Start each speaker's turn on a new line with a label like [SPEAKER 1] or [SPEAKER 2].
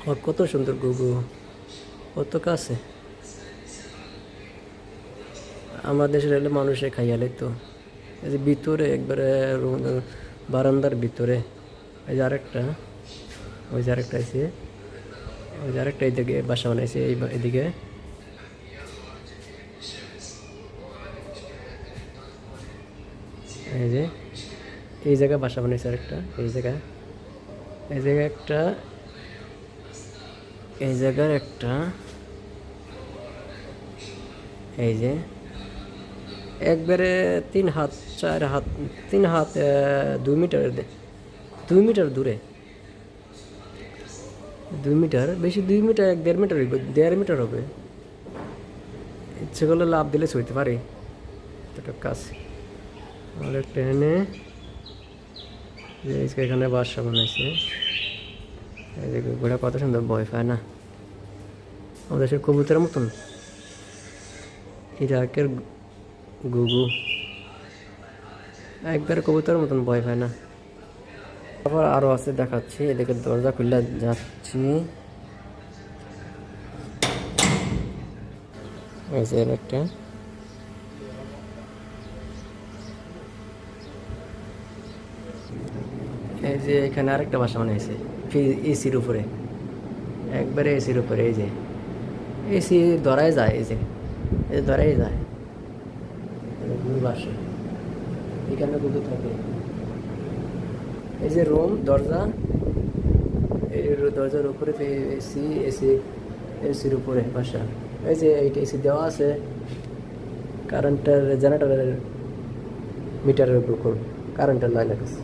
[SPEAKER 1] আর কত সুন্দর গুগু, কত কাছে। আমার দেশের এলে মানুষে খাইয়ালে তো এই যে ভিতরে একবারে বারান্দার ভিতরে। এই যে আরেকটা, ওই যে আরেকটা আছে, ওই যে আরেকটা এইদিকে বাসা বানাইছে এদিকে। এই যে এই জায়গায় বাসা বানাইছে আরেকটা, এই জায়গায়, এই জায়গায় একটা, এই জায়গার একটা, এই যে একবারে 3 হাত 4 হাত, 3 হাত 2 মিটার, 2 মিটার দূরে, 2 মিটার বেশি, 2 মিটার, 1-1.5 মিটার হইব, 1.5 মিটার হবে। ইচ্ছে করলে লাভ দিলে সইতে পারি এতটা কাছে। আর ট্রেনে যে এখানে বাসা বানাইছে, এই যে ঘোড়া কত সুন্দর ভয় পায় না, আমাদের দেশের কবুতরের মতন। ইরাকের গুগু একবারে কবুতরের মতন ভয় পায় না। তারপর আরো আছে দেখাচ্ছি, এদিকে দরজা খুলে যাচ্ছি। এই যে একটা, এই যে এখানে আরেকটা বাসা বানাইছে এসির উপরে, একবারে এসির উপরে। এই যে এসি ধরাই যায়, এই যে ধরাই যায় বাসা, এখানে গুগু থাকে। এই যে রুম, দরজা, এই দরজার উপরে এসি, এসির উপরে বাসা। এই যে এইটা এসি দেওয়া আছে কারেন্টের, জেনারেটরের মিটারের উপর কারেন্টের লাইন আছে।